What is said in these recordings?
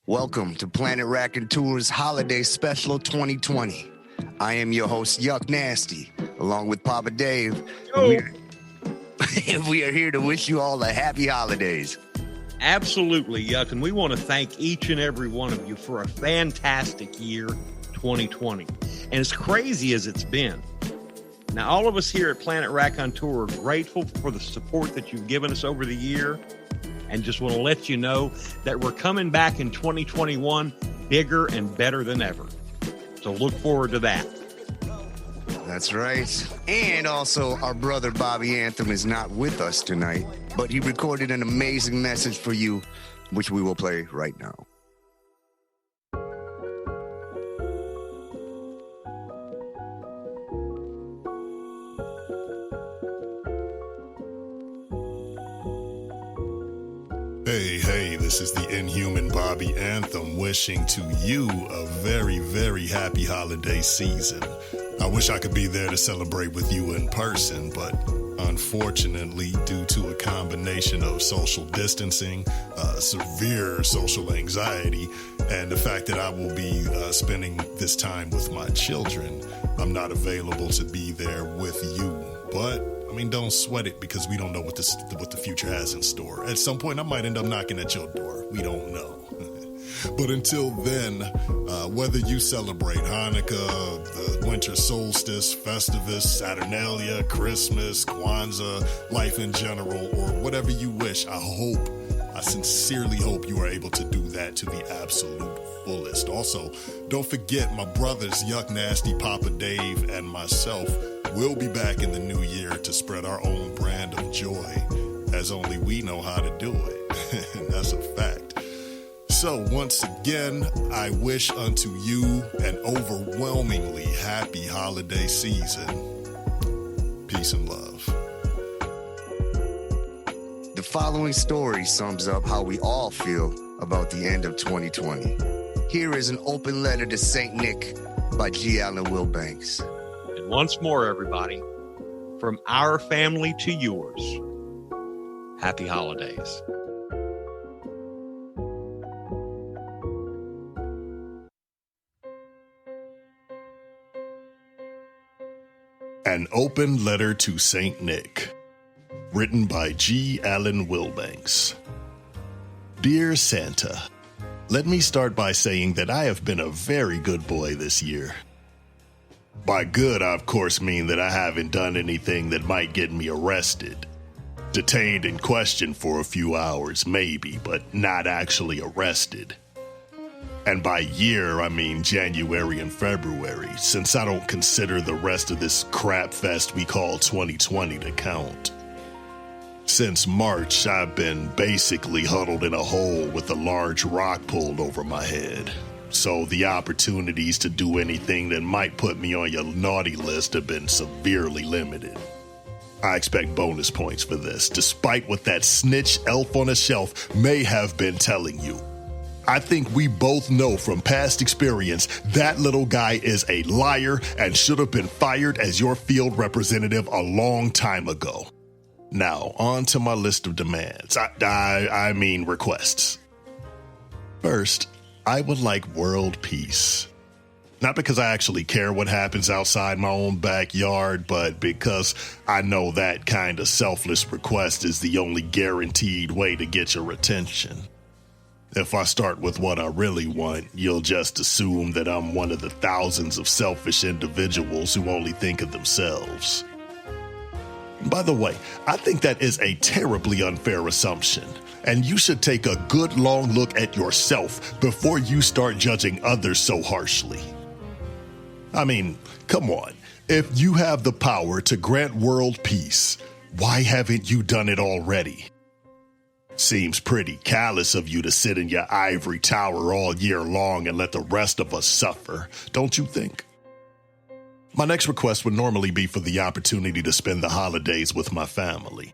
Welcome to Planet Raconteur's Holiday Special 2020. I am your host, Yuck Nassty, along with Papa Dave. We are here to wish you all a happy holidays. Absolutely, Yuck, and we want to thank each and every one of you for a fantastic year, 2020. And as crazy as it's been, now all of us here at Planet Raconteur are grateful for the support that you've given us over the year, and just want to let you know that we're coming back in 2021 bigger and better than ever. So look forward to that. That's right. And also, our brother Bobby Anthem is not with us tonight, but he recorded an amazing message for you, which we will play right now. Hey, this is the inhuman Bobby Anthem wishing to you a very, very happy holiday season. I wish I could be there to celebrate with you in person, but unfortunately, due to a combination of social distancing, severe social anxiety, and the fact that I will be spending this time with my children, I'm not available to be there with you. But don't sweat it, because we don't know what the future has in store. At some point, I might end up knocking at your door. We don't know. But until then, whether you celebrate Hanukkah, the winter solstice, Festivus, Saturnalia, Christmas, Kwanzaa, life in general, or whatever you wish, I sincerely hope you are able to do that to the absolute fullest. Also, don't forget my brothers, Yuck Nassty, Papa Dave, and myself will be back in the new year to spread our own brand of joy, as only we know how to do it. And that's a fact. So once again, I wish unto you an overwhelmingly happy holiday season. Peace and love. The following story sums up how we all feel about the end of 2020. Here is an open letter to St. Nick by G. Allen Wilibanks. And once more, everybody, from our family to yours, happy holidays. An Open Letter to St. Nick, written by G. Allen Wilibanks. Dear Santa, let me start by saying that I have been a very good boy this year. By good, I of course mean that I haven't done anything that might get me arrested. Detained and questioned for a few hours, maybe, but not actually arrested. And by year, I mean January and February, since I don't consider the rest of this crap fest we call 2020 to count. Since March, I've been basically huddled in a hole with a large rock pulled over my head. So the opportunities to do anything that might put me on your naughty list have been severely limited. I expect bonus points for this, despite what that snitch elf on a shelf may have been telling you. I think we both know from past experience that little guy is a liar and should have been fired as your field representative a long time ago. Now, on to my list of demands. I mean requests. First, I would like world peace. Not because I actually care what happens outside my own backyard, but because I know that kind of selfless request is the only guaranteed way to get your attention. If I start with what I really want, you'll just assume that I'm one of the thousands of selfish individuals who only think of themselves. By the way, I think that is a terribly unfair assumption, and you should take a good long look at yourself before you start judging others so harshly. I mean, come on. If you have the power to grant world peace, why haven't you done it already? Seems pretty callous of you to sit in your ivory tower all year long and let the rest of us suffer, don't you think? My next request would normally be for the opportunity to spend the holidays with my family.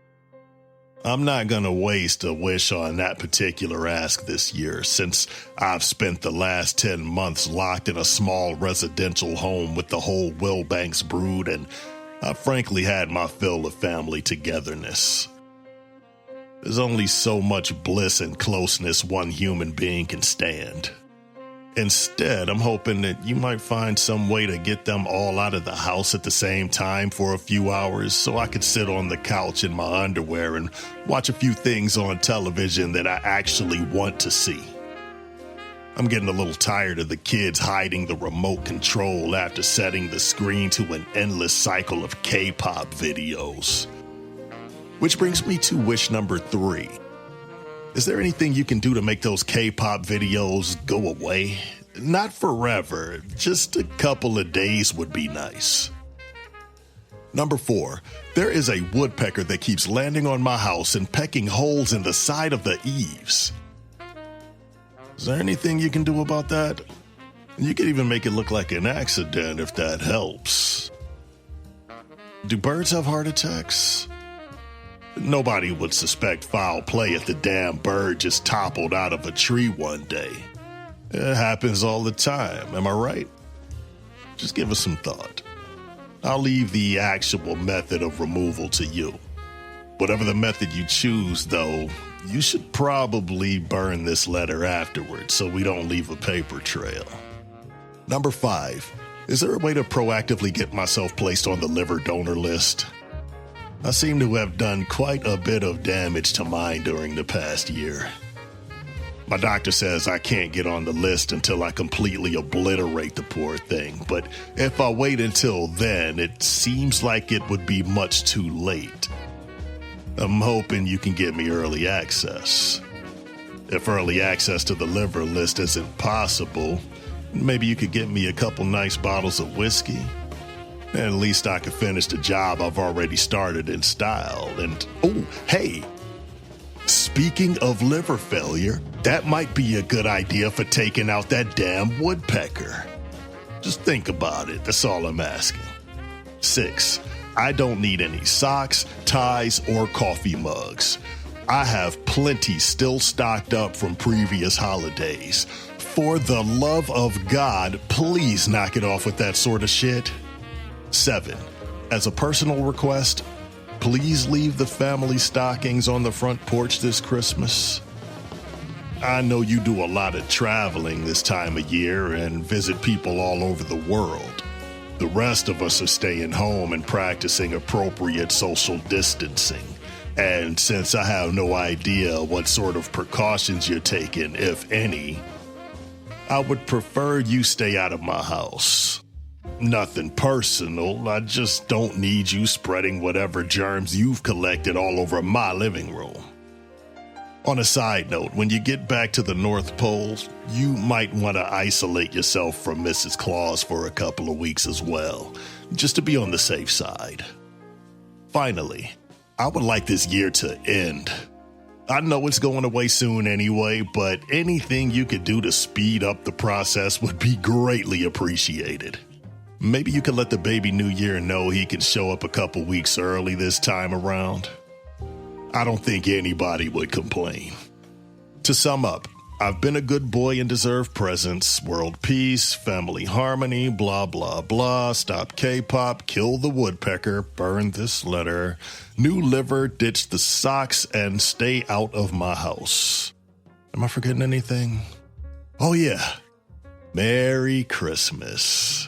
I'm not going to waste a wish on that particular ask this year, since I've spent the last 10 months locked in a small residential home with the whole Wilibanks brood, and I've frankly had my fill of family togetherness. There's only so much bliss and closeness one human being can stand. Instead, I'm hoping that you might find some way to get them all out of the house at the same time for a few hours so I could sit on the couch in my underwear and watch a few things on television that I actually want to see. I'm getting a little tired of the kids hiding the remote control after setting the screen to an endless cycle of K-pop videos. Which brings me to wish number 3. Is there anything you can do to make those K-pop videos go away? Not forever, just a couple of days would be nice. Number 4, there is a woodpecker that keeps landing on my house and pecking holes in the side of the eaves. Is there anything you can do about that? You could even make it look like an accident if that helps. Do birds have heart attacks? Nobody would suspect foul play if the damn bird just toppled out of a tree one day. It happens all the time, am I right? Just give us some thought. I'll leave the actual method of removal to you. Whatever the method you choose, though, you should probably burn this letter afterwards so we don't leave a paper trail. Number 5, is there a way to proactively get myself placed on the liver donor list? I seem to have done quite a bit of damage to mine during the past year. My doctor says I can't get on the list until I completely obliterate the poor thing, but if I wait until then, it seems like it would be much too late. I'm hoping you can get me early access. If early access to the liver list isn't possible, maybe you could get me a couple nice bottles of whiskey. At least I could finish the job I've already started in style. And, oh, hey, speaking of liver failure, that might be a good idea for taking out that damn woodpecker. Just think about it, that's all I'm asking. 6, I don't need any socks, ties, or coffee mugs. I have plenty still stocked up from previous holidays. For the love of God, please knock it off with that sort of shit. 7, as a personal request, please leave the family stockings on the front porch this Christmas. I know you do a lot of traveling this time of year and visit people all over the world. The rest of us are staying home and practicing appropriate social distancing. And since I have no idea what sort of precautions you're taking, if any, I would prefer you stay out of my house. Nothing personal, I just don't need you spreading whatever germs you've collected all over my living room. On a side note, when you get back to the North Pole, you might want to isolate yourself from Mrs. Claus for a couple of weeks as well, just to be on the safe side. Finally, I would like this year to end. I know it's going away soon anyway, but anything you could do to speed up the process would be greatly appreciated. Maybe you could let the baby New Year know he can show up a couple weeks early this time around. I don't think anybody would complain. To sum up, I've been a good boy and deserve presents, world peace, family harmony, blah, blah, blah, stop K-pop, kill the woodpecker, burn this letter, new liver, ditch the socks, and stay out of my house. Am I forgetting anything? Oh yeah, Merry Christmas.